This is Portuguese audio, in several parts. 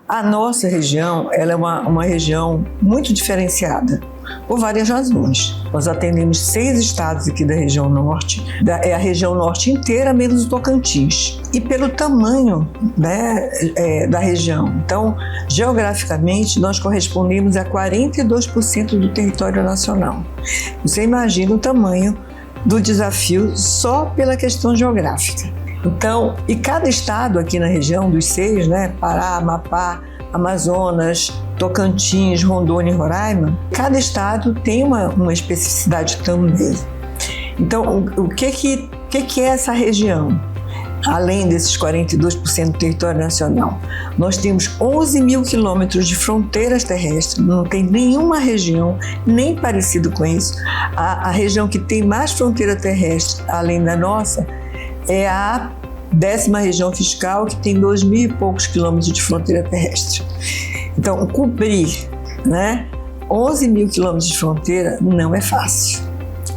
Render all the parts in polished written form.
A nossa região, ela é uma região muito diferenciada, por várias razões. Nós atendemos 6 estados aqui da região norte, é a região norte inteira, menos o Tocantins. E pelo tamanho, né, da região. Então, geograficamente, nós correspondemos a 42% do território nacional. Você imagina o tamanho do desafio só pela questão geográfica. Então, e cada estado aqui na região dos 6, né, Pará, Amapá, Amazonas, Tocantins, Rondônia e Roraima, cada estado tem uma especificidade também. Então, o que é essa região? Além desses 42% do território nacional, nós temos 11 mil quilômetros de fronteiras terrestres, não tem nenhuma região nem parecida com isso. A região que tem mais fronteira terrestre, além da nossa, é a 10ª região fiscal, que tem 2 mil e poucos quilômetros de fronteira terrestre. Então, cobrir, né, 11 mil quilômetros de fronteira não é fácil.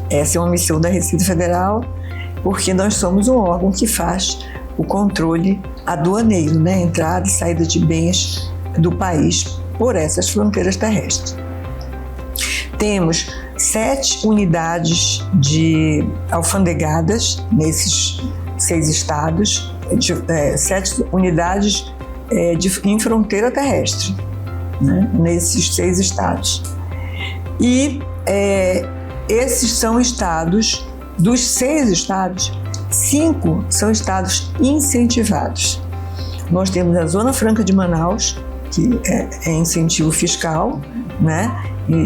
Essa é uma missão da Receita Federal, porque nós somos um órgão que faz o controle aduaneiro, né, entrada e saída de bens do país por essas fronteiras terrestres. Temos 7 unidades alfandegadas nesses 6 estados, 7 unidades em fronteira terrestre, né, nesses 6 estados. E esses são estados, dos 6 estados, 5 são estados incentivados. Nós temos a Zona Franca de Manaus, que é incentivo fiscal, né,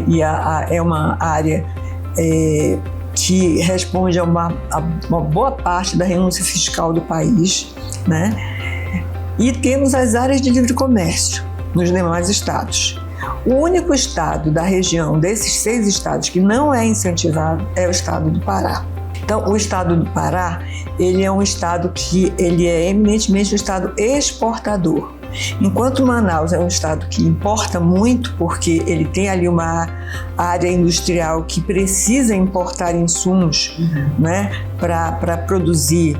e é uma área que responde a uma boa parte da renúncia fiscal do país, né? E temos as áreas de livre comércio nos demais estados. O único estado da região desses 6 estados que não é incentivado é o estado do Pará. Então, o estado do Pará, ele é um estado que ele é eminentemente um estado exportador. Enquanto Manaus é um estado que importa muito, porque ele tem ali uma área industrial que precisa importar insumos, né, para produzir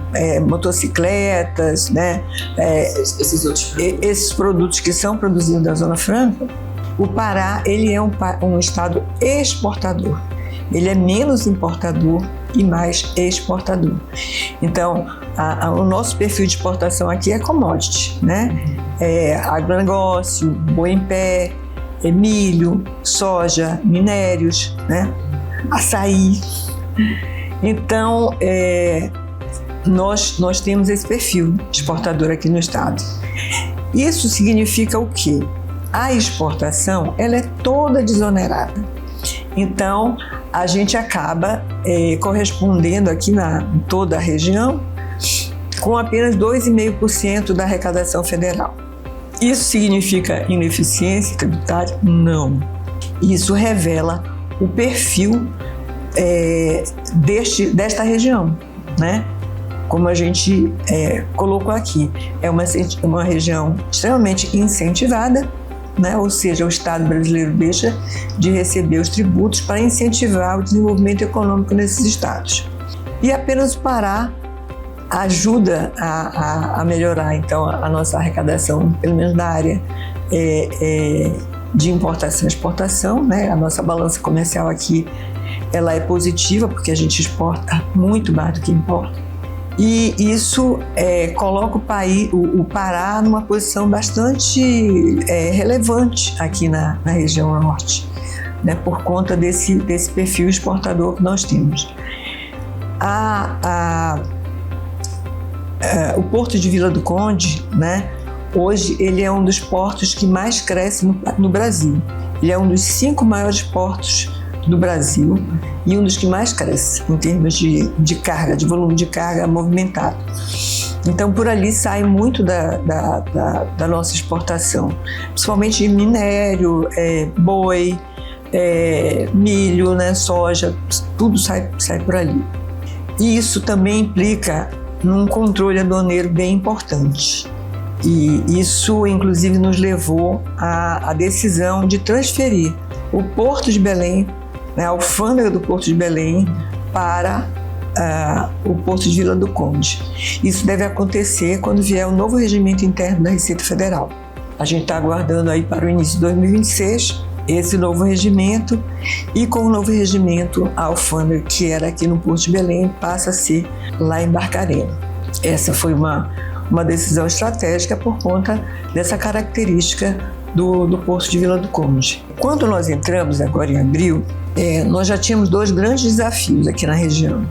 motocicletas, né, esses produtos que são produzidos na Zona Franca. O Pará, ele é um estado exportador. Ele é menos importador e mais exportador. Então, o nosso perfil de exportação aqui é commodity, né? Agronegócio, boi em pé, milho, soja, minérios, né? Açaí. Então, nós temos esse perfil exportador aqui no estado. Isso significa o quê? A exportação, ela é toda desonerada. Então, a gente acaba correspondendo aqui em toda a região com apenas 2,5% da arrecadação federal. Isso significa ineficiência tributária? Não. Isso revela o perfil desta região, né? Como a gente colocou aqui, é uma região extremamente incentivada, né? Ou seja, o Estado brasileiro deixa de receber os tributos para incentivar o desenvolvimento econômico nesses estados. E apenas o Pará ajuda a melhorar, então, a nossa arrecadação, pelo menos na área de importação e exportação, né? A nossa balança comercial aqui, ela é positiva, porque a gente exporta muito mais do que importa. E isso coloca o Pará numa posição bastante relevante aqui na região norte, né, por conta desse perfil exportador que nós temos. O Porto de Vila do Conde, né, hoje ele é um dos portos que mais cresce no Brasil. Ele é um dos 5 maiores portos do Brasil e um dos que mais cresce em termos de carga, de volume de carga movimentado. Então, por ali sai muito da nossa exportação, principalmente minério, boi, milho, né, soja, tudo sai por ali. E isso também implica num controle aduaneiro bem importante. E isso, inclusive, nos levou à decisão de transferir o Porto de Belém, né, a alfândega do Porto de Belém, para o Porto de Vila do Conde. Isso deve acontecer quando vier o novo regimento interno da Receita Federal. A gente está aguardando aí para o início de 2026 esse novo regimento, e com o novo regimento a alfândega, que era aqui no Porto de Belém, passa a ser lá em Barcarena. Essa foi uma decisão estratégica por conta dessa característica do Porto de Vila do Conde. Quando nós entramos agora em abril, nós já tínhamos 2 grandes desafios aqui na região.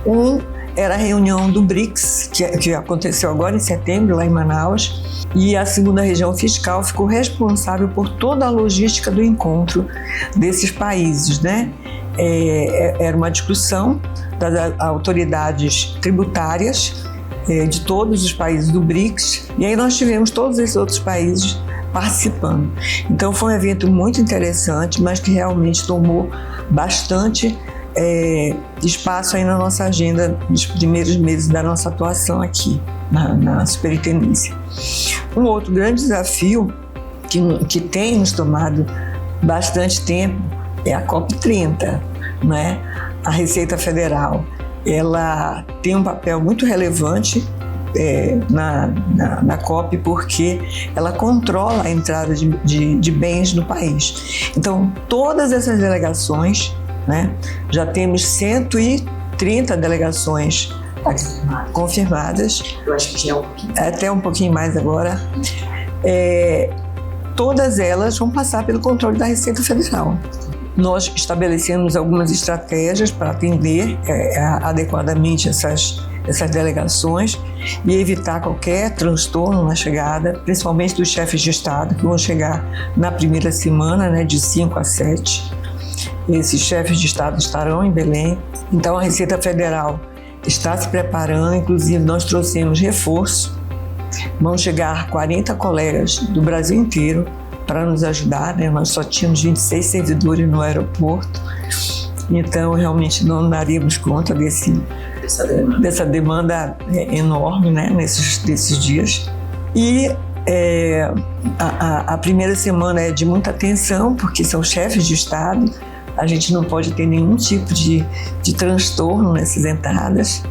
Um era a reunião do BRICS, que aconteceu agora em setembro, lá em Manaus, e a segunda região fiscal ficou responsável por toda a logística do encontro desses países, né? Era uma discussão das autoridades tributárias de todos os países do BRICS, e aí nós tivemos todos esses outros países participando. Então foi um evento muito interessante, mas que realmente tomou bastante espaço aí na nossa agenda nos primeiros meses da nossa atuação aqui na superintendência. Um outro grande desafio que tem nos tomado bastante tempo é a COP30, né? A Receita Federal, ela tem um papel muito relevante na COP, porque ela controla a entrada de bens no país. Então, todas essas delegações, né, já temos 130 delegações confirmadas. Eu acho que já é um pouquinho. Até um pouquinho mais agora. Todas elas vão passar pelo controle da Receita Federal. Nós estabelecemos algumas estratégias para atender adequadamente essas delegações e evitar qualquer transtorno na chegada, principalmente dos chefes de Estado, que vão chegar na primeira semana, né, de 5 a 7. Esses chefes de Estado estarão em Belém. Então a Receita Federal está se preparando, inclusive nós trouxemos reforço. Vão chegar 40 colegas do Brasil inteiro para nos ajudar, né? Nós só tínhamos 26 servidores no aeroporto, então realmente não daríamos conta dessa demanda enorme, né? nesses dias. E a primeira semana é de muita tensão, porque são chefes de Estado, a gente não pode ter nenhum tipo de transtorno nessas entradas,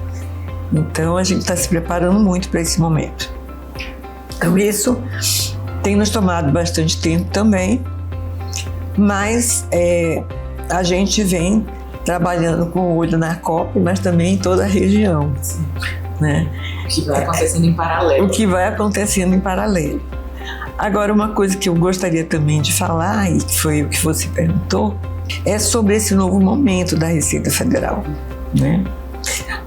então a gente está se preparando muito para esse momento. Então isso tem nos tomado bastante tempo também, mas a gente vem trabalhando com o olho na COP, mas também em toda a região, né? O que vai acontecendo em paralelo. O que vai acontecendo em paralelo. Agora, uma coisa que eu gostaria também de falar, e que foi o que você perguntou, é sobre esse novo momento da Receita Federal, né?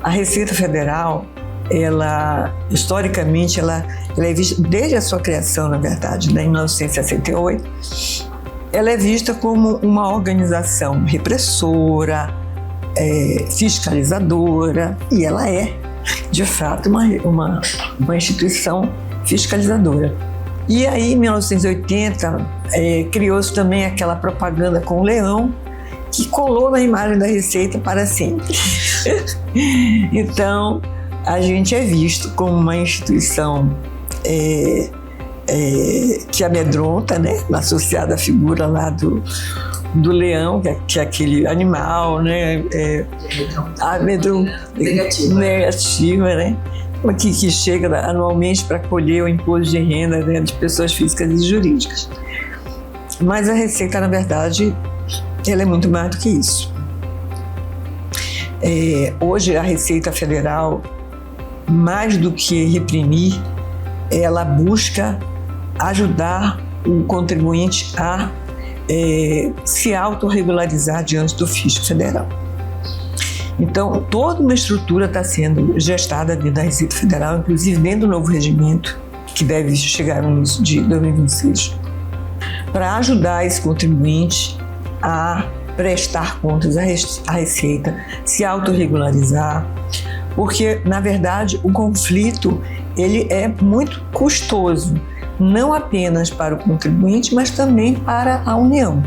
A Receita Federal, historicamente, ela é vista, desde a sua criação, na verdade, né, em 1968, ela é vista como uma organização repressora, fiscalizadora, e ela é, de fato, uma instituição fiscalizadora. E aí, em 1980, criou-se também aquela propaganda com o leão, que colou na imagem da Receita para sempre. Então, a gente é visto como uma instituição que amedronta, né? Associada à figura lá do leão, que é aquele animal, né? Negativa, né? Que chega anualmente para colher o imposto de renda, né, de pessoas físicas e jurídicas. Mas a Receita, na verdade, ela é muito mais do que isso. Hoje, a Receita Federal, mais do que reprimir, ela busca ajudar o contribuinte a se autorregularizar diante do fisco federal. Então, toda uma estrutura está sendo gestada dentro da Receita Federal, inclusive dentro do novo regimento, que deve chegar no início de 2026, para ajudar esse contribuinte a prestar contas à Receita, se autorregularizar, porque, na verdade, o conflito ele é muito custoso, não apenas para o contribuinte, mas também para a União.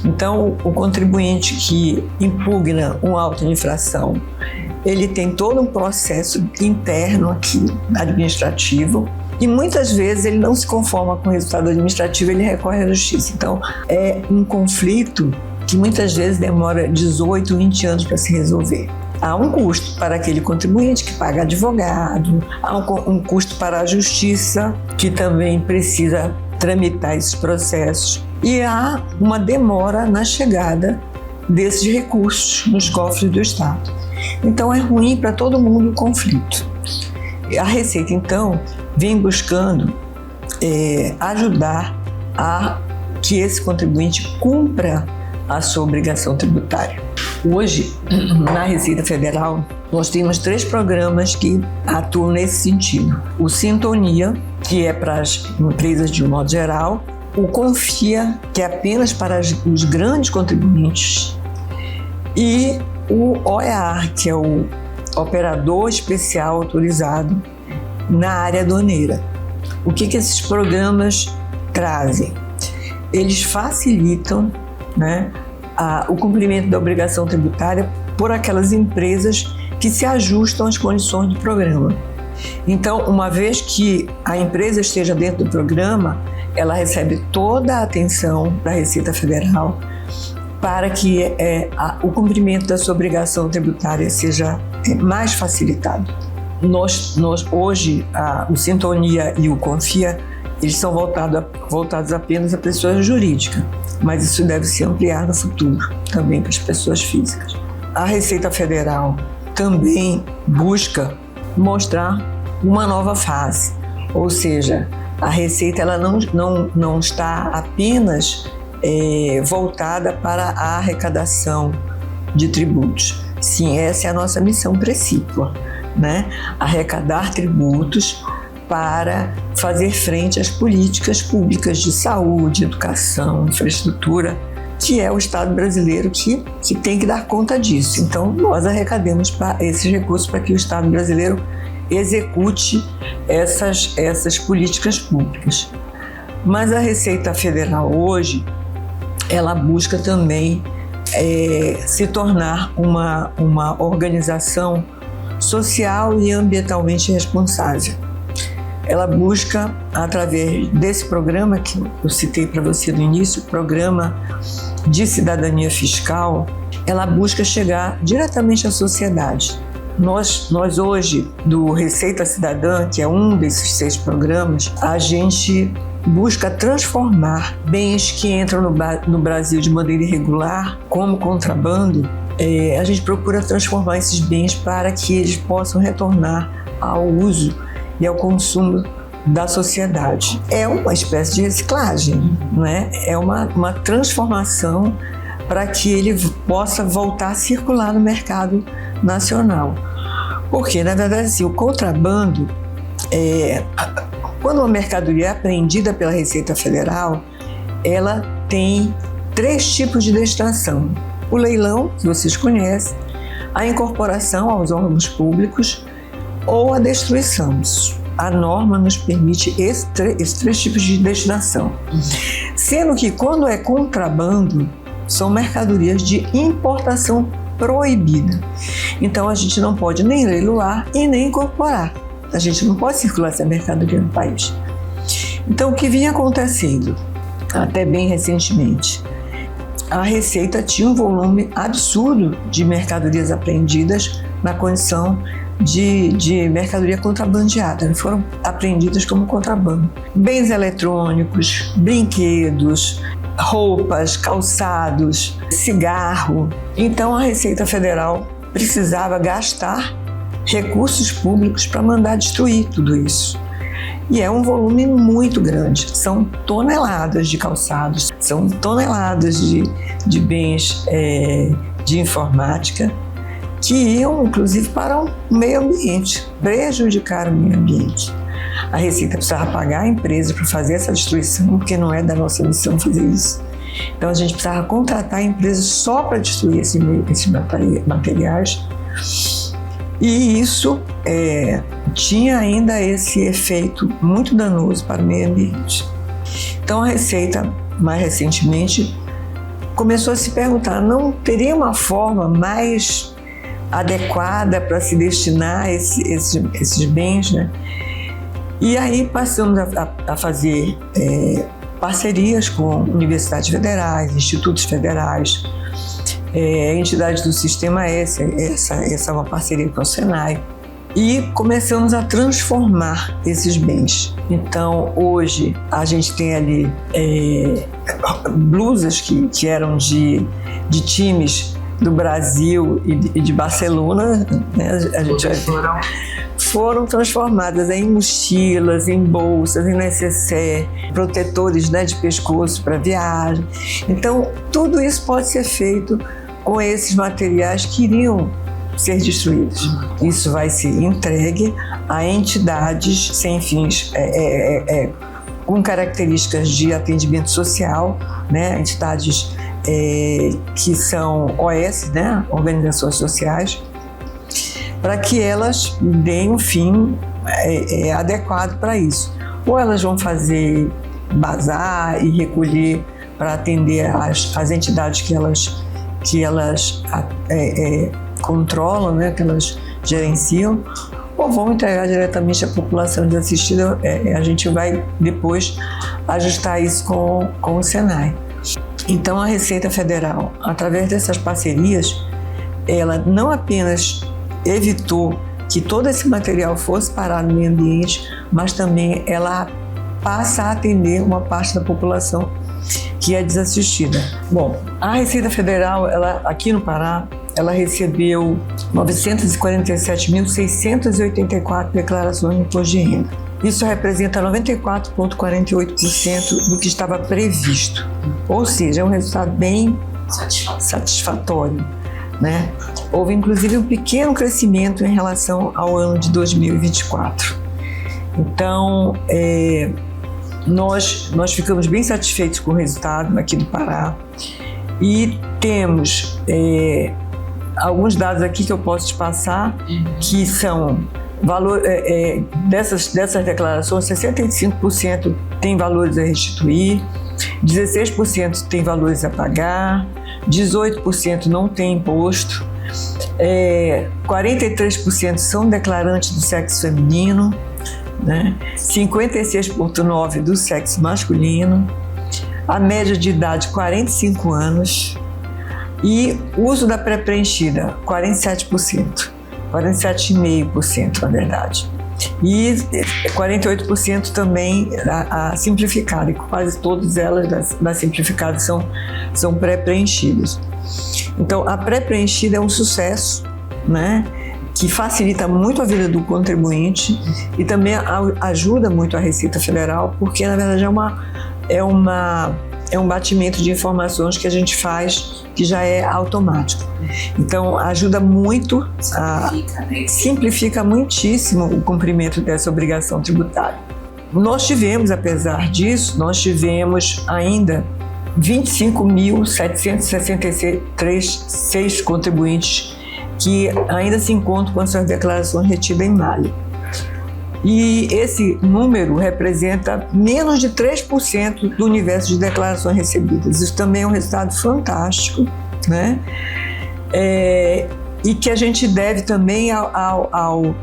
Então, o contribuinte que impugna um auto de infração, ele tem todo um processo interno aqui, administrativo, e muitas vezes ele não se conforma com o resultado administrativo, ele recorre à justiça. Então, é um conflito que muitas vezes demora 18, 20 anos para se resolver. Há um custo para aquele contribuinte que paga advogado, há um custo para a justiça, que também precisa tramitar esses processos e há uma demora na chegada desses recursos nos cofres do Estado. Então é ruim para todo mundo o conflito. A Receita, então, vem buscando ajudar a que esse contribuinte cumpra a sua obrigação tributária. Hoje, na Receita Federal, nós temos 3 programas que atuam nesse sentido. O Sintonia, que é para as empresas de um modo geral, o Confia, que é apenas para os grandes contribuintes, e o OEAR, que é o Operador Especial Autorizado na área aduaneira. O que esses programas trazem? Eles facilitam, né, o cumprimento da obrigação tributária por aquelas empresas que se ajustam às condições do programa. Então, uma vez que a empresa esteja dentro do programa, ela recebe toda a atenção da Receita Federal para que o cumprimento da sua obrigação tributária seja mais facilitado. Hoje, o Sintonia e o Confia, eles são voltados apenas a pessoas jurídicas, mas isso deve se ampliar no futuro também para as pessoas físicas. A Receita Federal também busca mostrar uma nova fase, ou seja, a Receita ela não está apenas voltada para a arrecadação de tributos. Sim, essa é a nossa missão precípua, né? Arrecadar tributos para fazer frente às políticas públicas de saúde, educação, infraestrutura, que é o Estado brasileiro que tem que dar conta disso. Então, nós arrecademos esses recursos para que o Estado brasileiro execute essas políticas públicas. Mas a Receita Federal hoje, ela busca também se tornar uma organização social e ambientalmente responsável. Ela busca, através desse programa que eu citei para você no início, o Programa de Cidadania Fiscal, ela busca chegar diretamente à sociedade. Nós hoje, do Receita Cidadã, que é um desses 6 programas, a gente busca transformar bens que entram no Brasil de maneira irregular, como contrabando. A gente procura transformar esses bens para que eles possam retornar ao uso e ao consumo da sociedade. É uma espécie de reciclagem, não é? É uma transformação para que ele possa voltar a circular no mercado nacional. Porque, na verdade, assim, o contrabando, quando uma mercadoria é apreendida pela Receita Federal, ela tem 3 tipos de destinação. O leilão, que vocês conhecem, a incorporação aos órgãos públicos ou a destruição. A norma nos permite esses 3 tipos de destinação. Sendo que, quando é contrabando, são mercadorias de importação proibida. Então, a gente não pode nem leiloar e nem incorporar. A gente não pode circular essa mercadoria no país. Então, o que vinha acontecendo, até bem recentemente, a Receita tinha um volume absurdo de mercadorias apreendidas na condição de mercadoria contrabandeada, foram apreendidas como contrabando. Bens eletrônicos, brinquedos, roupas, calçados, cigarro. Então a Receita Federal precisava gastar recursos públicos para mandar destruir tudo isso. E é um volume muito grande, são toneladas de calçados, são toneladas de bens de informática, que iam, inclusive, para o meio ambiente, prejudicar o meio ambiente. A Receita precisava pagar a empresa para fazer essa destruição, porque não é da nossa missão fazer isso. Então, a gente precisava contratar empresas só para destruir esses materiais. E isso tinha ainda esse efeito muito danoso para o meio ambiente. Então, a Receita, mais recentemente, começou a se perguntar, não teria uma forma mais adequada para se destinar esses bens, né? E aí passamos a fazer parcerias com universidades federais, institutos federais, entidades do Sistema S, essa é uma parceria com o Senai, e começamos a transformar esses bens. Então, hoje, a gente tem ali blusas que eram de times do Brasil e de Barcelona, né? A gente foram transformadas em mochilas, em bolsas, em necessaire, protetores, né, de pescoço para viagem. Então, tudo isso pode ser feito com esses materiais que iriam ser destruídos. Isso vai ser entregue a entidades sem fins, com características de atendimento social, né, entidades que são OS, né, organizações sociais, para que elas deem um fim adequado para isso. Ou elas vão fazer bazar e recolher para atender as entidades que elas controlam, né, que elas gerenciam, ou vão entregar diretamente à população desassistida. A gente vai depois ajustar isso com o Senai. Então, a Receita Federal, através dessas parcerias, ela não apenas evitou que todo esse material fosse parar no meio ambiente, mas também ela passa a atender uma parte da população que é desassistida. Bom, a Receita Federal, ela, aqui no Pará, ela recebeu 947.684 declarações de imposto de renda. Isso representa 94,48% do que estava previsto. Ou seja, é um resultado bem satisfatório, né? Houve, inclusive, um pequeno crescimento em relação ao ano de 2024. Então, nós ficamos bem satisfeitos com o resultado aqui do Pará e temos alguns dados aqui que eu posso te passar, que são dessas declarações, 65% tem valores a restituir, 16% tem valores a pagar, 18% não tem imposto, 43% são declarantes do sexo feminino, né? 56,9% do sexo masculino, a média de idade 45 anos e uso da pré-preenchida 47%, 47,5% na verdade. E 48% também a simplificada, e quase todas elas da simplificada são pré-preenchidas. Então, a pré-preenchida é um sucesso, né, que facilita muito a vida do contribuinte e também ajuda muito a Receita Federal, porque, na verdade, é um batimento de informações que a gente faz que já é automático. Então, ajuda muito, simplifica muitíssimo o cumprimento dessa obrigação tributária. Nós tivemos, apesar disso, ainda 25.763 contribuintes que ainda se encontram com suas declarações retidas em malha. E esse número representa menos de 3% do universo de declarações recebidas. Isso também é um resultado fantástico, né? E que a gente deve também à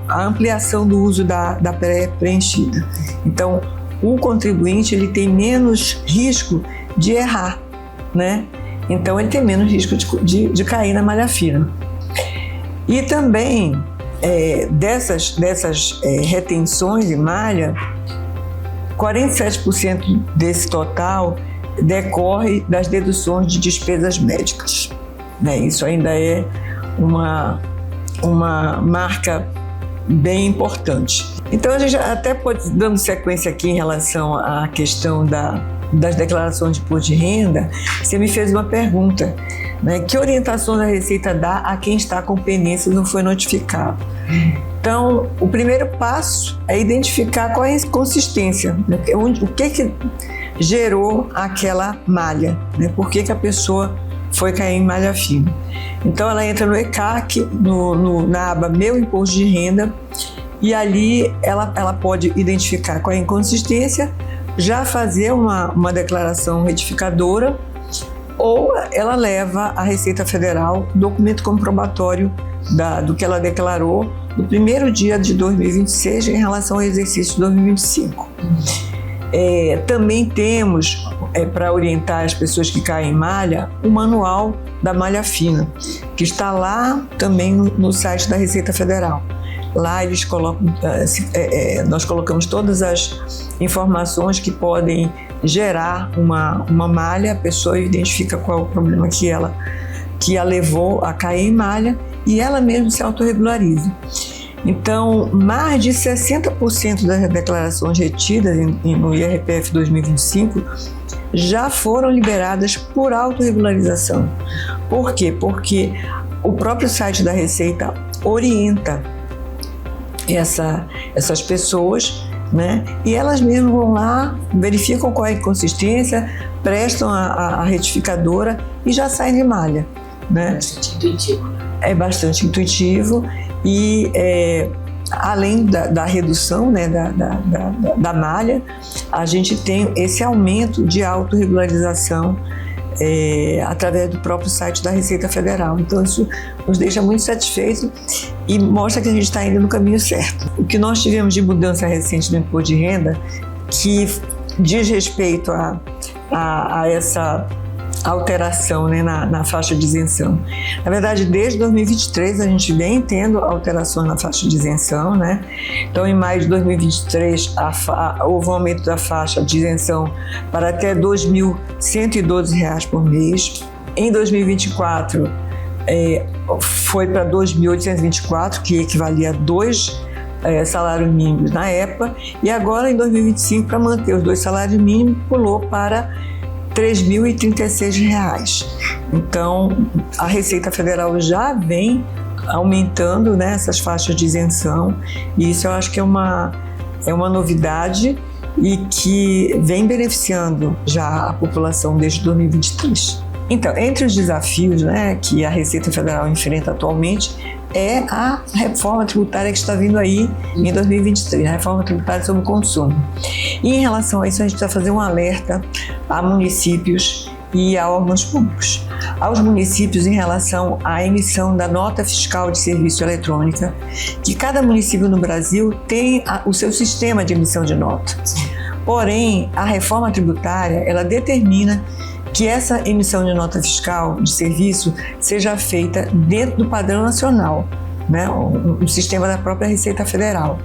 ampliação do uso da pré-preenchida. Então, o contribuinte ele tem menos risco de errar, né? Então, ele tem menos risco de cair na malha fina. E também, dessas retenções de malha, 47% desse total decorre das deduções de despesas médicas, né? Isso ainda é uma marca bem importante. Então, a gente até pode, dando sequência aqui em relação à questão das declarações de imposto de renda, você me fez uma pergunta, né? Que orientações a Receita dá a quem está com pendência e não foi notificado? Então, o primeiro passo é identificar qual é a consistência, né? O que gerou aquela malha, né? Por que a pessoa foi cair em malha fina. Então, ela entra no ECAC, na aba Meu Imposto de Renda, e ali ela pode identificar qual é a inconsistência, já fazer uma declaração retificadora, ou ela leva à Receita Federal documento comprobatório do que ela declarou no primeiro dia de 2026 em relação ao exercício de 2025. Também temos, para orientar as pessoas que caem em malha, o manual da malha fina, que está lá também no site da Receita Federal. Lá eles colocam, nós colocamos todas as informações que podem gerar uma malha, a pessoa identifica qual é o problema que a levou a cair em malha e ela mesma se autorregulariza. Então, mais de 60% das declarações retidas no IRPF 2025 já foram liberadas por autorregularização. Por quê? Porque o próprio site da Receita orienta essas pessoas, né? E elas mesmas vão lá, verificam qual é a inconsistência, prestam a retificadora e já saem de malha, né? Bastante intuitivo, né? É bastante intuitivo e além da redução, né, da malha, a gente tem esse aumento de autorregularização através do próprio site da Receita Federal. Então isso nos deixa muito satisfeitos e mostra que a gente está indo no caminho certo. O que nós tivemos de mudança recente no imposto de renda, que diz respeito a essa alteração, né, na faixa de isenção. Na verdade, desde 2023 a gente vem tendo alterações na faixa de isenção, né? Então, em maio de 2023 houve um aumento da faixa de isenção para até R$ 2.112 por mês. Em 2024 foi para R$ 2.824, que equivalia a 2 salários mínimos na época, e agora em 2025, para manter os 2 salários mínimos, pulou para R$ 3.036. Então, a Receita Federal já vem aumentando, né, essas faixas de isenção, e isso eu acho que é uma novidade e que vem beneficiando já a população desde 2023. Então, entre os desafios, né, que a Receita Federal enfrenta atualmente é a reforma tributária que está vindo aí em 2023, a reforma tributária sobre o consumo. E em relação a isso, a gente precisa fazer um alerta a municípios e a órgãos públicos. Aos municípios em relação à emissão da nota fiscal de serviço eletrônica, que cada município no Brasil tem o seu sistema de emissão de nota. Porém, a reforma tributária, ela determina que essa emissão de nota fiscal de serviço seja feita dentro do padrão nacional, né, o sistema da própria Receita Federal.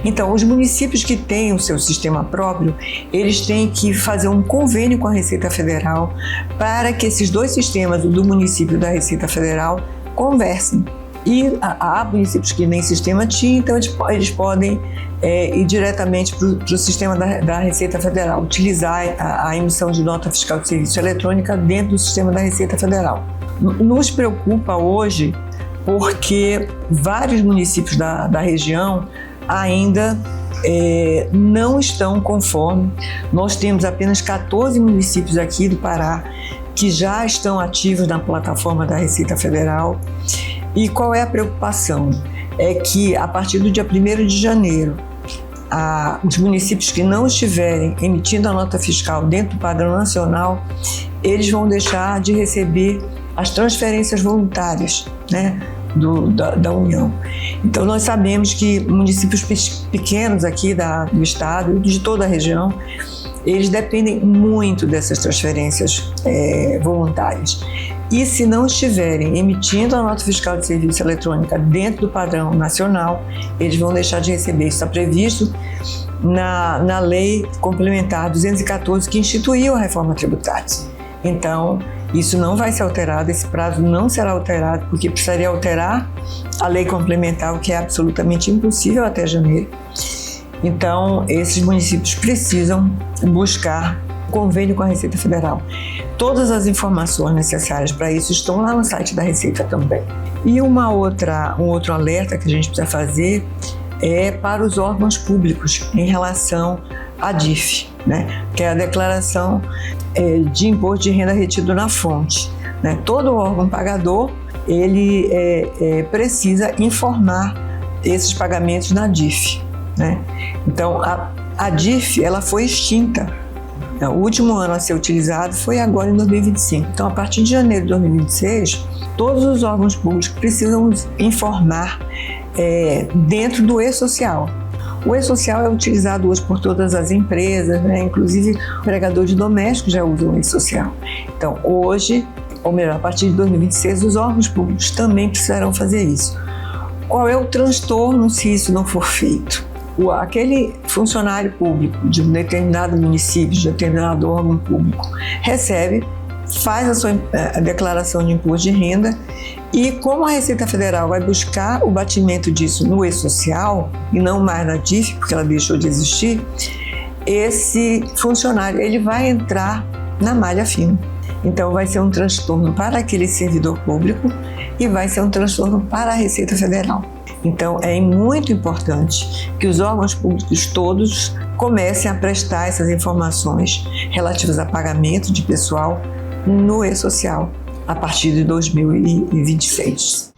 Então, os municípios que têm o seu sistema próprio, eles têm que fazer um convênio com a Receita Federal para que esses 2 sistemas, o do município e da Receita Federal, conversem. E há municípios que nem sistema tinham, então eles podem ir diretamente para o sistema da Receita Federal, utilizar a emissão de nota fiscal de serviço eletrônica dentro do sistema da Receita Federal. Nos preocupa hoje porque vários municípios da região ainda não estão conformes. Nós temos apenas 14 municípios aqui do Pará que já estão ativos na plataforma da Receita Federal. E qual é a preocupação? É que a partir do dia 1º de janeiro, os municípios que não estiverem emitindo a nota fiscal dentro do padrão nacional, eles vão deixar de receber as transferências voluntárias, né, da União. Então nós sabemos que municípios pequenos aqui do estado, de toda a região, eles dependem muito dessas transferências voluntárias. E se não estiverem emitindo a nota fiscal de serviço eletrônica dentro do padrão nacional, eles vão deixar de receber. Isso está previsto na Lei Complementar 214, que instituiu a reforma tributária. Então, isso não vai ser alterado, esse prazo não será alterado, porque precisaria alterar a Lei Complementar, o que é absolutamente impossível até janeiro. Então, esses municípios precisam buscar convênio com a Receita Federal. Todas as informações necessárias para isso estão lá no site da Receita também. E um outro alerta que a gente precisa fazer é para os órgãos públicos em relação à DIF, né? Que é a declaração de imposto de renda retido na fonte, né? Todo órgão pagador ele precisa informar esses pagamentos na DIF, né? Então a DIF ela foi extinta. O último ano a ser utilizado foi agora em 2025. Então, a partir de janeiro de 2026, todos os órgãos públicos precisam informar dentro do e-social. O e-social é utilizado hoje por todas as empresas, né? Inclusive empregadores domésticos já usam o e-social. Então, hoje, ou melhor, a partir de 2026, os órgãos públicos também precisarão fazer isso. qual é o transtorno se isso não for feito? Aquele funcionário público de um determinado município, de um determinado órgão público, recebe, faz a sua declaração de imposto de renda e como a Receita Federal vai buscar o batimento disso no e-social e não mais na DIF, porque ela deixou de existir, esse funcionário ele vai entrar na malha fina. Então vai ser um transtorno para aquele servidor público e vai ser um transtorno para a Receita Federal. Então é muito importante que os órgãos públicos todos comecem a prestar essas informações relativas a pagamento de pessoal no e-social a partir de 2026.